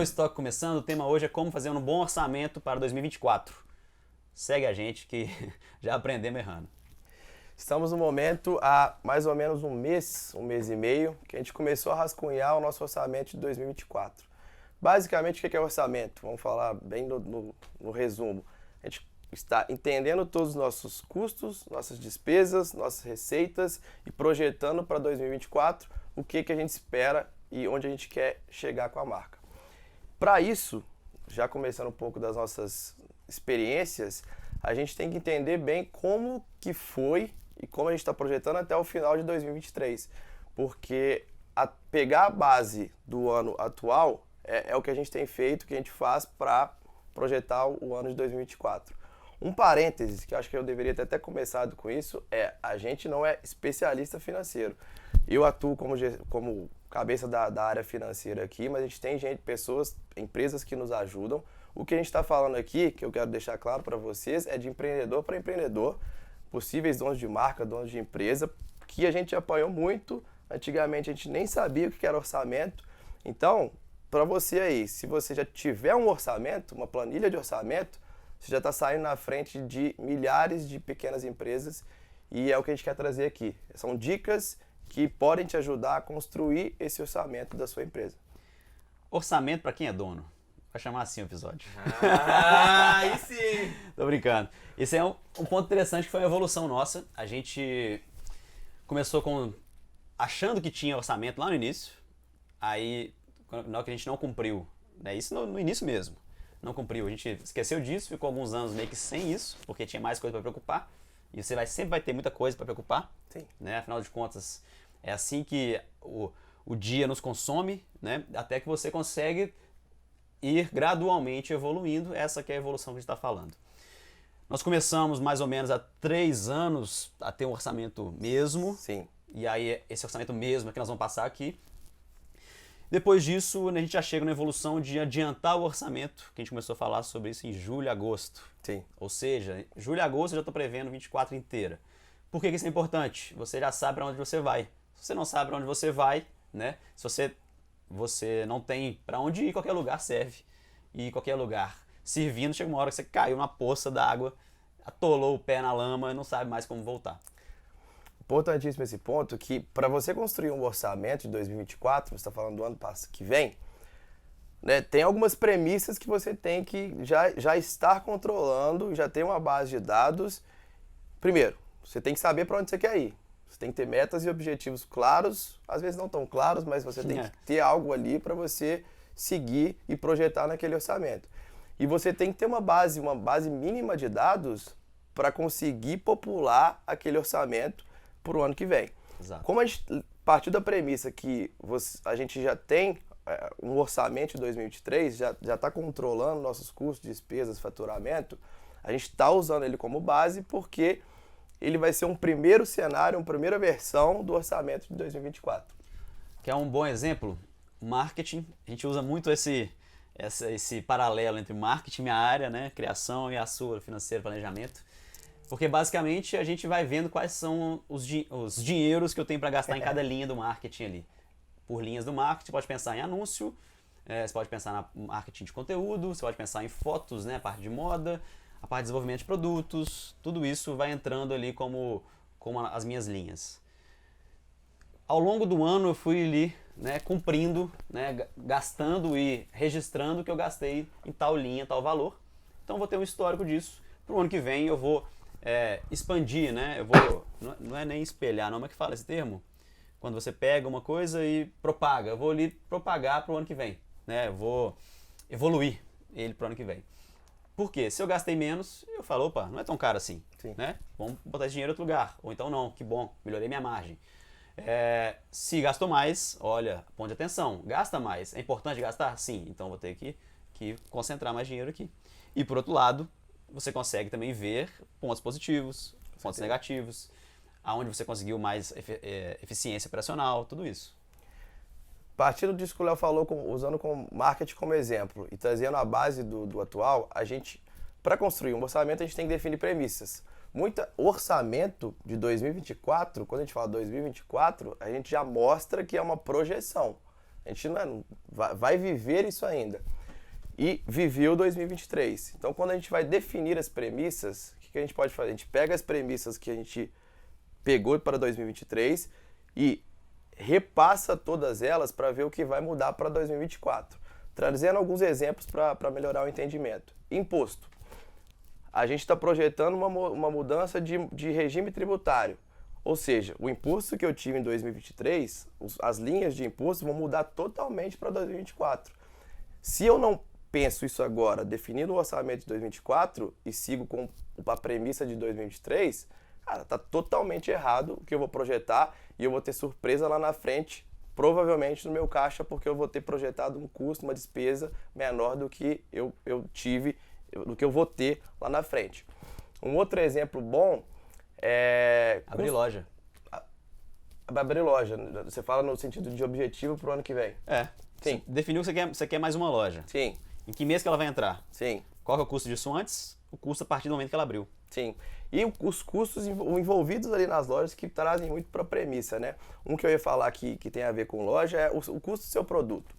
Dois Toques começando, o tema hoje é como fazer um bom orçamento para 2024. Segue a gente que já aprendemos errando. Estamos no momento há mais ou menos um mês e meio, que a gente começou a rascunhar o nosso orçamento de 2024. Basicamente, o que é orçamento? Vamos falar bem no resumo. A gente está entendendo todos os nossos custos, nossas despesas, nossas receitas e projetando para 2024 o que a gente espera e onde a gente quer chegar com a marca. Para isso, já começando um pouco das nossas experiências, a gente tem que entender bem como que foi e como a gente está projetando até o final de 2023. Porque pegar a base do ano atual é o que a gente tem feito, que a gente faz para projetar o ano de 2024. Um parênteses, que eu acho que eu deveria ter até começado com isso, a gente não é especialista financeiro. Eu atuo como cabeça da área financeira aqui, mas a gente tem pessoas, empresas que nos ajudam. O que a gente está falando aqui, que eu quero deixar claro para vocês, é de empreendedor para empreendedor, possíveis donos de marca, donos de empresa, que a gente apoiou muito. Antigamente a gente nem sabia o que era orçamento. Então, para você aí, se você já tiver um orçamento, uma planilha de orçamento, você já está saindo na frente de milhares de pequenas empresas e é o que a gente quer trazer aqui. São dicas que podem te ajudar a construir esse orçamento da sua empresa. Orçamento para quem é dono. Vai chamar assim o episódio. Aí sim! Tô brincando. Esse é um ponto interessante que foi uma evolução nossa. A gente começou achando que tinha orçamento lá no início. Aí, na hora que a gente não cumpriu, né? Isso no início mesmo. Não cumpriu. A gente esqueceu disso, ficou alguns anos meio que sem isso, porque tinha mais coisa para preocupar. E você sempre vai ter muita coisa para preocupar. Sim. Né? Afinal de contas, é assim que o dia nos consome, né? Até que você consegue ir gradualmente evoluindo. Essa que é a evolução que a gente está falando. Nós começamos mais ou menos há 3 anos a ter um orçamento mesmo. Sim. E aí esse orçamento mesmo é que nós vamos passar aqui. Depois disso, a gente já chega na evolução de adiantar o orçamento, que a gente começou a falar sobre isso em julho e agosto. Sim. Ou seja, julho e agosto eu já estou prevendo 24 inteira. Por que isso é importante? Você já sabe para onde você vai. Se você não sabe para onde você vai, né? Se você não tem para onde ir, qualquer lugar serve. E qualquer lugar servindo, chega uma hora que você caiu na poça d'água, atolou o pé na lama e não sabe mais como voltar. Importantíssimo esse ponto, que para você construir um orçamento de 2024, você está falando do ano que vem, né, tem algumas premissas que você tem que já estar controlando, já ter uma base de dados. Primeiro, você tem que saber para onde você quer ir. Você tem que ter metas e objetivos claros, às vezes não tão claros, mas você tem que ter algo ali para você seguir e projetar naquele orçamento. E você tem que ter uma base mínima de dados para conseguir popular aquele orçamento para o ano que vem. Exato. Como a gente partiu da premissa que a gente já tem um orçamento de 2023, já está controlando nossos custos, despesas, faturamento, a gente está usando ele como base porque ele vai ser um primeiro cenário, uma primeira versão do orçamento de 2024. Quer um bom exemplo? Marketing. A gente usa muito esse paralelo entre marketing, minha área, né, criação, e a sua, financeiro, planejamento. Porque basicamente a gente vai vendo quais são os dinheiros que eu tenho para gastar em cada linha do marketing ali. Por linhas do marketing, você pode pensar em anúncio, você pode pensar na marketing de conteúdo, você pode pensar em fotos, né, a parte de moda, a parte de desenvolvimento de produtos, tudo isso vai entrando ali como as minhas linhas. Ao longo do ano eu fui ali, né, cumprindo, né, gastando e registrando o que eu gastei em tal linha, tal valor. Então eu vou ter um histórico disso. Para o ano que vem eu vou expandir, né? Eu vou, não é nem espelhar, não, como é que fala esse termo? Quando você pega uma coisa e propaga. Eu vou ali propagar para o ano que vem, né? Eu vou evoluir ele para o ano que vem. Por quê? Se eu gastei menos, eu falo, opa, não é tão caro assim, né? Vamos botar esse dinheiro em outro lugar. Ou então não, que bom, melhorei minha margem. Se gastou mais, olha, ponto de atenção, gasta mais. É importante gastar? Sim, então vou ter que concentrar mais dinheiro aqui. E por outro lado, você consegue também ver pontos positivos, pontos negativos, aonde você conseguiu mais eficiência operacional, tudo isso. Partindo disso que o Léo falou, usando o marketing como exemplo e trazendo a base do atual, para construir um orçamento, a gente tem que definir premissas. Orçamento de 2024, quando a gente fala 2024, a gente já mostra que é uma projeção. A gente vai viver isso ainda. E viveu 2023. Então, quando a gente vai definir as premissas, o que a gente pode fazer? A gente pega as premissas que a gente pegou para 2023 e repassa todas elas para ver o que vai mudar para 2024. Trazendo alguns exemplos para melhorar o entendimento. Imposto. A gente está projetando uma mudança de regime tributário. Ou seja, o imposto que eu tive em 2023, as linhas de imposto vão mudar totalmente para 2024. Se eu não penso isso agora, definindo o orçamento de 2024 e sigo com a premissa de 2023, cara, tá totalmente errado o que eu vou projetar e eu vou ter surpresa lá na frente, provavelmente no meu caixa, porque eu vou ter projetado um custo, uma despesa menor do que eu tive, do que eu vou ter lá na frente. Um outro exemplo bom é... Abrir loja. Abrir loja. Você fala no sentido de objetivo para o ano que vem. Sim. Você definiu que você quer mais uma loja. Sim. Em que mês que ela vai entrar? Sim. Qual que é o custo disso antes? O custo a partir do momento que ela abriu. Sim. E os custos envolvidos ali nas lojas que trazem muito para a premissa, né? Um que eu ia falar aqui que tem a ver com loja é o custo do seu produto.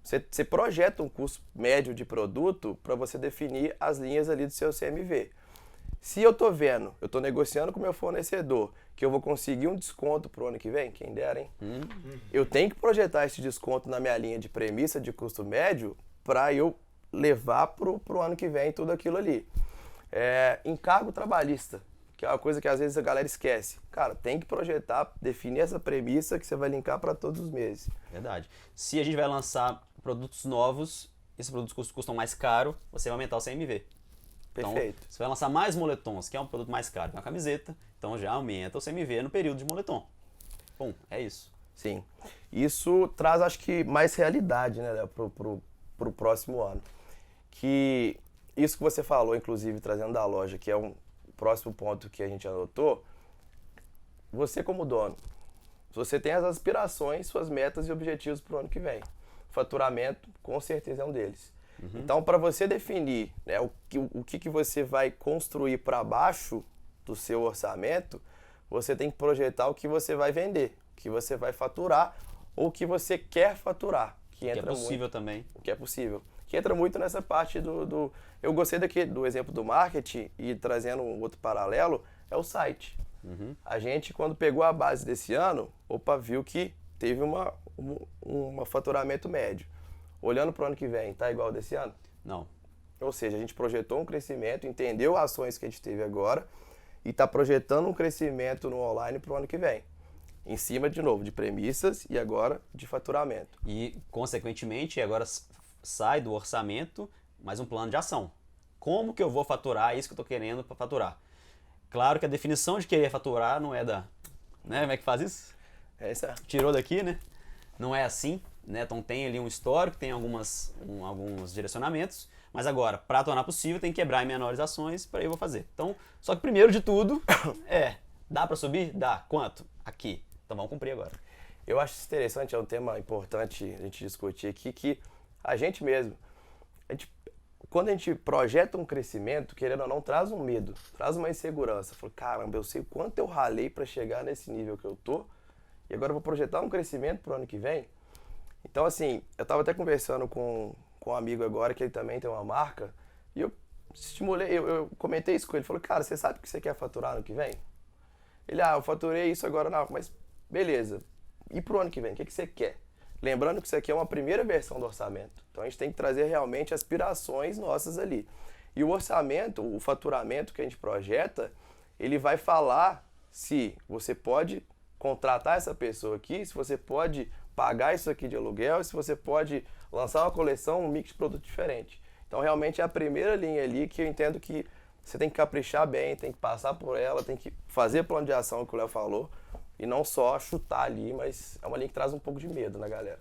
Você projeta um custo médio de produto para você definir as linhas ali do seu CMV. Se eu tô vendo, eu tô negociando com o meu fornecedor, que eu vou conseguir um desconto pro ano que vem, quem dera, hein? Eu tenho que projetar esse desconto na minha linha de premissa de custo médio para eu levar pro ano que vem tudo aquilo ali. Encargo trabalhista, que é uma coisa que às vezes a galera esquece. Cara, tem que projetar, definir essa premissa que você vai linkar para todos os meses. Verdade. Se a gente vai lançar produtos novos, esses produtos custam mais caro, você vai aumentar o CMV. Perfeito. Então, você vai lançar mais moletons, que é um produto mais caro que uma camiseta, então já aumenta o CMV no período de moletom. Bom, é isso. Sim. Isso traz, acho que, mais realidade, né, Léo, pro próximo ano. Que isso que você falou, inclusive, trazendo da loja, que é um próximo ponto que a gente anotou, você como dono, você tem as aspirações, suas metas e objetivos pro ano que vem. Faturamento, com certeza, é um deles. Então, para você definir, né, o que você vai construir para baixo do seu orçamento, você tem que projetar o que você vai vender, o que você vai faturar ou o que você quer faturar. Que é possível também. O que é possível. Que entra muito nessa parte do... Eu gostei do exemplo do marketing e trazendo um outro paralelo, é o site. A gente, quando pegou a base desse ano, viu que teve um faturamento médio. Olhando para o ano que vem, tá igual desse ano? Não. Ou seja, a gente projetou um crescimento, entendeu as ações que a gente teve agora e está projetando um crescimento no online para o ano que vem. Em cima, de novo, de premissas e agora de faturamento. E, consequentemente, agora sai do orçamento mais um plano de ação. Como que eu vou faturar isso que eu estou querendo para faturar? Claro que a definição de querer faturar não é da... Né? Como é que faz isso? Tirou daqui, né? Não é assim, né? Então tem ali um histórico, tem alguns direcionamentos, mas agora, para tornar possível, tem que quebrar em menores ações para eu vou fazer. Então, só que primeiro de tudo, dá para subir? Dá. Quanto? Aqui. Então vamos cumprir agora. Eu acho isso interessante, é um tema importante a gente discutir aqui, que a gente mesmo, quando a gente projeta um crescimento, querendo ou não, traz um medo, traz uma insegurança. Fala, caramba, eu sei quanto eu ralei para chegar nesse nível que eu tô, e agora eu vou projetar um crescimento pro ano que vem. Então, assim, eu estava até conversando com um amigo agora, que ele também tem uma marca, e eu estimulei, eu comentei isso com ele. Ele falou, cara, você sabe o que você quer faturar ano que vem? Ele, eu faturei isso agora, não, mas beleza. E pro ano que vem, o que você quer? Lembrando que isso aqui é uma primeira versão do orçamento. Então, a gente tem que trazer realmente aspirações nossas ali. E o orçamento, o faturamento que a gente projeta, ele vai falar se você pode contratar essa pessoa aqui, se você pode pagar isso aqui de aluguel, se você pode lançar uma coleção, um mix de produto diferente. Então, realmente é a primeira linha ali que eu entendo que você tem que caprichar bem, tem que passar por ela, tem que fazer plano de ação, que o Léo falou, e não só chutar ali, mas é uma linha que traz um pouco de medo na galera.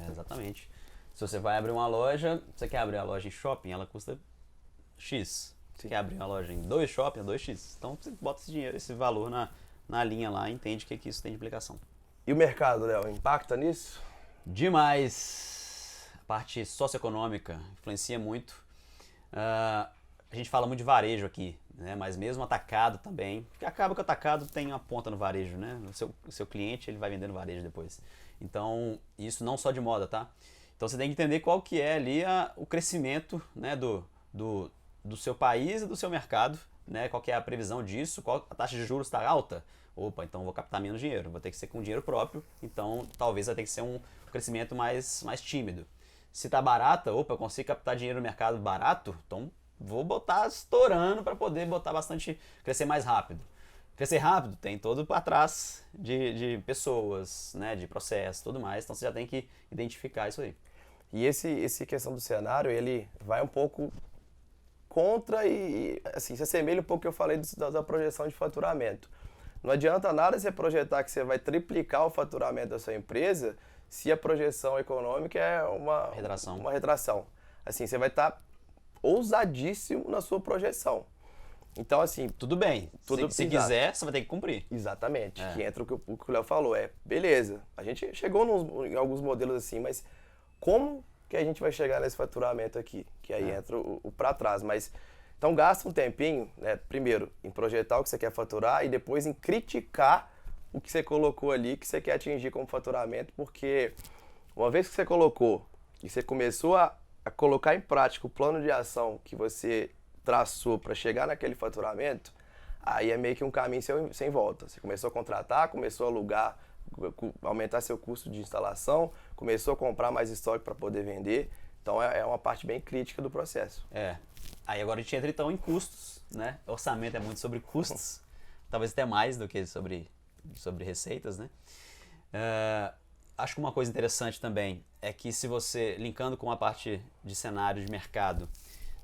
Exatamente. Se você vai abrir uma loja, você quer abrir a loja em shopping, ela custa X. Você quer abrir uma loja em 2 shopping, é 2X. Então, você bota esse dinheiro, esse valor na linha lá e entende o que isso tem de implicação. E o mercado, Léo, impacta nisso? Demais. A parte socioeconômica influencia muito. A gente fala muito de varejo aqui, né? Mas mesmo atacado também, porque acaba que o atacado tem uma ponta no varejo, né? O seu cliente ele vai vender no varejo depois. Então, isso não só de moda, tá? Então você tem que entender qual que é ali o crescimento, né, do seu país e do seu mercado, né? Qual que é a previsão disso, qual a taxa de juros está alta. Opa, então vou captar menos dinheiro, vou ter que ser com dinheiro próprio, então talvez vai ter que ser um crescimento mais tímido. Se está barata, opa, eu consigo captar dinheiro no mercado barato, então vou botar estourando para poder botar bastante, crescer mais rápido. Crescer rápido tem todo para trás de pessoas, né, de processos, tudo mais, então você já tem que identificar isso aí. E esse questão do cenário, ele vai um pouco contra e assim, se assemelha um pouco ao que eu falei da projeção de faturamento. Não adianta nada você projetar que você vai triplicar o faturamento da sua empresa se a projeção econômica é uma retração. Assim, você vai estar ousadíssimo na sua projeção. Então, assim... Tudo bem. Se quiser, você vai ter que cumprir. Exatamente. Que entra o que o Léo falou. Beleza, a gente chegou em alguns modelos assim, mas como que a gente vai chegar nesse faturamento aqui? Que aí entra o para trás. Mas, então, gasta um tempinho, né? Primeiro, em projetar o que você quer faturar e depois em criticar o que você colocou ali, que você quer atingir como faturamento, porque uma vez que você colocou e você começou a colocar em prática o plano de ação que você traçou para chegar naquele faturamento, aí é meio que um caminho sem volta. Você começou a contratar, começou a alugar, aumentar seu custo de instalação, começou a comprar mais estoque para poder vender. Então é uma parte bem crítica do processo. Aí agora a gente entra então em custos, né? Orçamento é muito sobre custos, talvez até mais do que sobre receitas, né? Acho que uma coisa interessante também é que se você, linkando com a parte de cenário de mercado,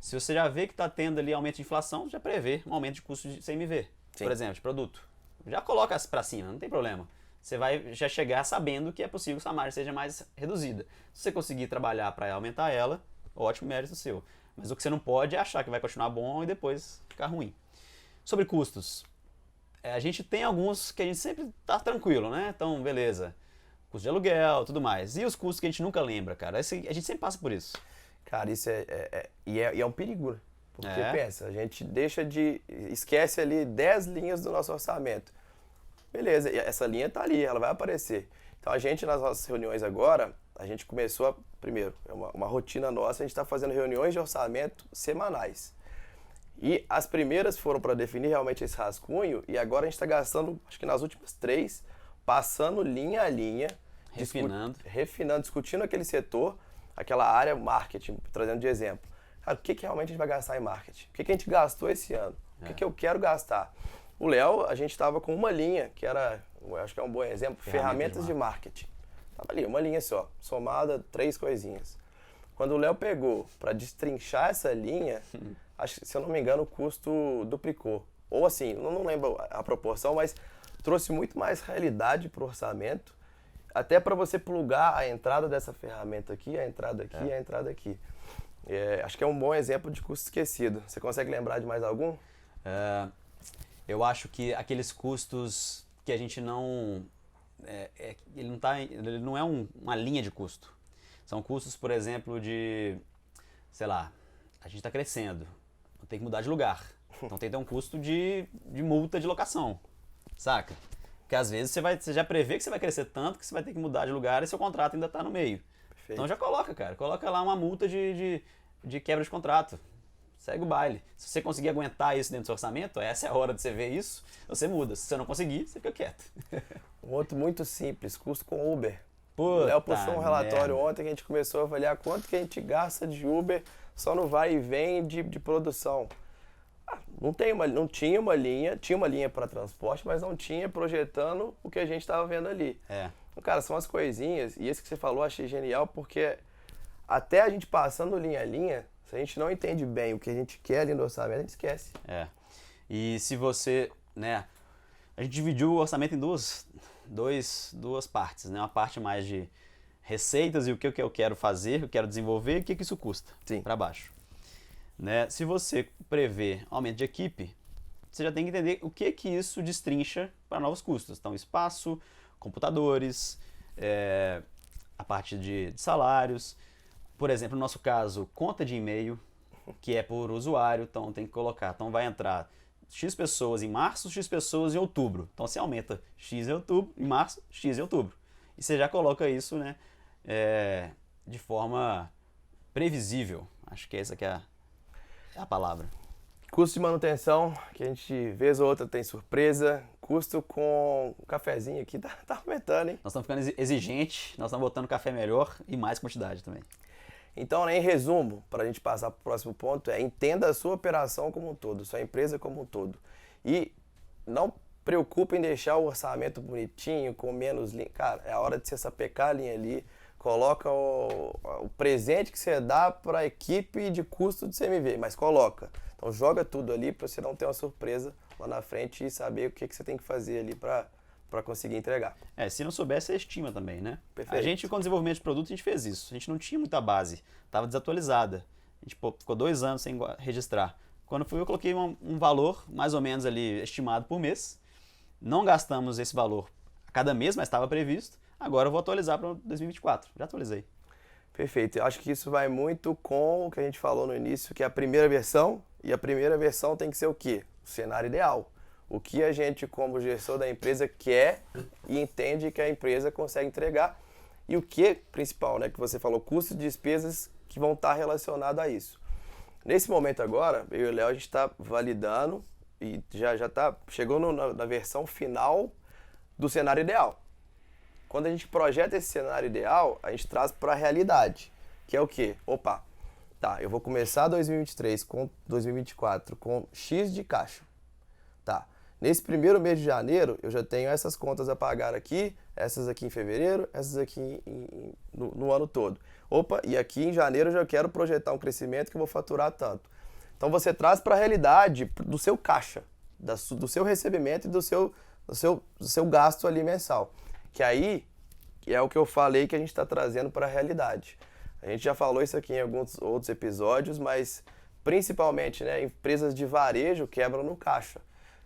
se você já vê que está tendo ali aumento de inflação, já prevê um aumento de custo de CMV, por exemplo, de produto. Já coloca para cima, não tem problema. Você vai já chegar sabendo que é possível que sua margem seja mais reduzida. Se você conseguir trabalhar para aumentar ela, ótimo, mérito seu. Mas o que você não pode é achar que vai continuar bom e depois ficar ruim. Sobre custos, a gente tem alguns que a gente sempre tá tranquilo, né? Então, beleza. Custo de aluguel, tudo mais. E os custos que a gente nunca lembra, cara? A gente sempre passa por isso. Cara, isso é um perigo, né? Porque pensa, a gente esquece ali 10 linhas do nosso orçamento. Beleza, essa linha tá ali, ela vai aparecer. Então a gente, nas nossas reuniões agora, a gente começou primeiro, é uma rotina nossa, a gente está fazendo reuniões de orçamento semanais. E as primeiras foram para definir realmente esse rascunho, e agora a gente está gastando, acho que nas últimas 3, passando linha a linha, refinando, discutindo aquele setor, aquela área marketing, trazendo de exemplo. Cara, o que realmente a gente vai gastar em marketing? O que a gente gastou esse ano? O que eu quero gastar? O Léo, a gente estava com uma linha, que era, eu acho que é um bom exemplo, ferramentas de marketing. Tava ali, uma linha só, somada 3 coisinhas. Quando o Léo pegou para destrinchar essa linha, acho que, se eu não me engano, o custo duplicou. Ou assim, eu não lembro a proporção, mas trouxe muito mais realidade para o orçamento, até para você plugar a entrada dessa ferramenta aqui, a entrada aqui e a entrada aqui. Acho que é um bom exemplo de custo esquecido. Você consegue lembrar de mais algum? Eu acho que aqueles custos que a gente não... ele não é uma linha de custo. São custos, por exemplo, de... sei lá, a gente está crescendo, tem que mudar de lugar. Então tem que ter um custo de multa de locação, saca? Porque às vezes você já prevê que você vai crescer tanto que você vai ter que mudar de lugar e seu contrato ainda está no meio. Perfeito. Então já coloca lá uma multa de quebra de contrato. Segue o baile. Se você conseguir aguentar isso dentro do seu orçamento, essa é a hora de você ver isso, você muda. Se você não conseguir, você fica quieto. Um outro muito simples, custo com Uber. Puta, o Léo postou um relatório ontem que a gente começou a avaliar quanto que a gente gasta de Uber só no vai e vem de produção. Não tinha uma linha para transporte, mas não tinha projetando o que a gente estava vendo ali. Então, cara, são as coisinhas, e esse que você falou eu achei genial, porque até a gente passando linha a linha, se a gente não entende bem o que a gente quer ali no orçamento, a gente esquece. E se você, né, a gente dividiu o orçamento em duas partes, né? Uma parte mais de receitas e o que eu quero fazer, o que eu quero desenvolver e o que isso custa, para baixo. Né? Se você prevê aumento de equipe, você já tem que entender o que isso destrincha para novos custos. Então, espaço, computadores, a parte de salários. Por exemplo, no nosso caso, conta de e-mail, que é por usuário, então tem que colocar. Então vai entrar X pessoas em março, X pessoas em outubro. Então você aumenta X em outubro, em março, X em outubro. E você já coloca isso, né, de forma previsível. Acho que essa que é a palavra. Custo de manutenção, que a gente vez ou outra tem surpresa. Custo com o cafezinho aqui tá aumentando, hein? Nós estamos ficando exigentes, nós estamos botando café melhor e mais quantidade também. Então, né, em resumo, para a gente passar para o próximo ponto, entenda a sua operação como um todo, sua empresa como um todo. E não preocupe em deixar o orçamento bonitinho, com menos linha. Cara, é a hora de você sapecar a linha ali, coloca o presente que você dá para a equipe de custo de CMV, mas coloca. Então joga tudo ali para você não ter uma surpresa lá na frente e saber o que você tem que fazer ali para conseguir entregar. Se não souber, você estima também, né? Perfeito. A gente, com o desenvolvimento de produto, a gente fez isso. A gente não tinha muita base, estava desatualizada. A gente ficou 2 anos sem registrar. Quando fui, eu coloquei um valor, mais ou menos ali, estimado por mês. Não gastamos esse valor a cada mês, mas estava previsto. Agora eu vou atualizar para 2024. Já atualizei. Perfeito. Eu acho que isso vai muito com o que a gente falou no início, que é a primeira versão. E a primeira versão tem que ser o quê? O cenário ideal. O que a gente, como gestor da empresa, quer e entende que a empresa consegue entregar. E o que, principal, né, que você falou, custos e despesas que vão estar relacionados a isso. Nesse momento agora, eu e o Léo, a gente está validando e chegou na versão final do cenário ideal. Quando a gente projeta esse cenário ideal, a gente traz para a realidade, que é o quê? Opa, tá, eu vou começar 2023 com 2024 com X de caixa. Tá, nesse primeiro mês de janeiro, eu já tenho essas contas a pagar aqui, essas aqui em fevereiro, essas aqui no ano todo. Opa, e aqui em janeiro eu já quero projetar um crescimento que eu vou faturar tanto. Então você traz para a realidade do seu caixa, do seu recebimento e do seu gasto ali mensal. Que aí é o que eu falei que a gente está trazendo para a realidade. A gente já falou isso aqui em alguns outros episódios, mas principalmente, né, empresas de varejo quebram no caixa.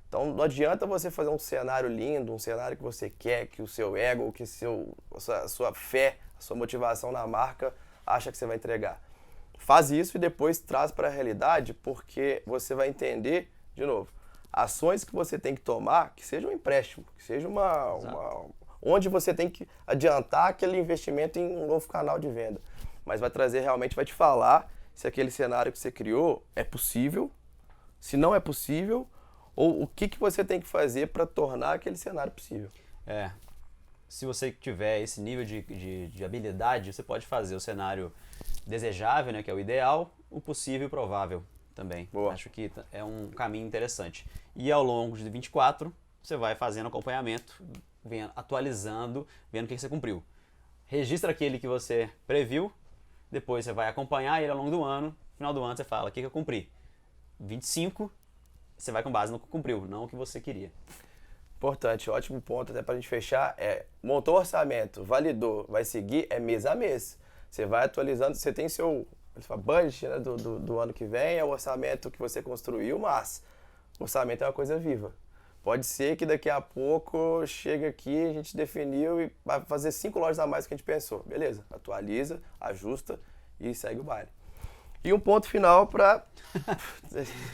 Então não adianta você fazer um cenário lindo, um cenário que você quer, que o seu ego, que a sua fé, a sua motivação na marca acha que você vai entregar. Faz isso e depois traz para a realidade, porque você vai entender, de novo, ações que você tem que tomar, que seja um empréstimo, que seja onde você tem que adiantar aquele investimento em um novo canal de venda. Mas vai trazer realmente, vai te falar se aquele cenário que você criou é possível, se não é possível, ou o que você tem que fazer para tornar aquele cenário possível. Se você tiver esse nível de habilidade, você pode fazer o cenário desejável, né, que é o ideal, o possível e o provável também. Boa. Acho que é um caminho interessante. E ao longo de 24, você vai fazendo acompanhamento, atualizando, vendo o que você cumpriu. Registra aquele que você previu, depois você vai acompanhar ele ao longo do ano, no final do ano você fala, o que eu cumpri? 25, você vai com base no que cumpriu, não o que você queria. Importante, ótimo ponto até para a gente fechar, montou o orçamento, validou, vai seguir, mês a mês. Você vai atualizando, você tem seu budget, né, do ano que vem, é o orçamento que você construiu, mas o orçamento é uma coisa viva. Pode ser que daqui a pouco chega aqui, a gente definiu e vai fazer 5 lojas a mais do que a gente pensou. Beleza, atualiza, ajusta e segue o baile. E um ponto final para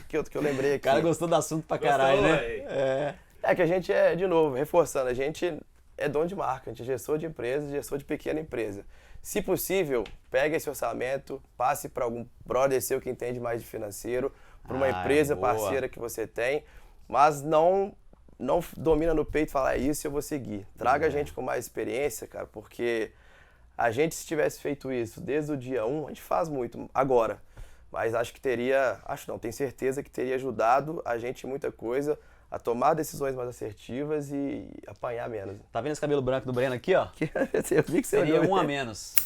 que eu lembrei aqui. O cara gostou do assunto pra caralho, né? É que a gente de novo, reforçando, a gente é dono de marca, a gente é gestor de empresa, gestor de pequena empresa. Se possível, pegue esse orçamento, passe para algum brother seu que entende mais de financeiro, para uma empresa parceira que você tem, mas não domina no peito e fala, isso eu vou seguir. Traga a gente com mais experiência, cara, porque a gente, se tivesse feito isso desde o dia 1, a gente faz muito agora, mas tenho certeza que teria ajudado a gente em muita coisa, a tomar decisões mais assertivas e apanhar menos. Tá vendo esse cabelo branco do Breno aqui, ó? Eu vi que você Seria olhou. um a menos.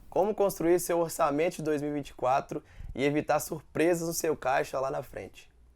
Como construir seu orçamento de 2024 e evitar surpresas no seu caixa lá na frente.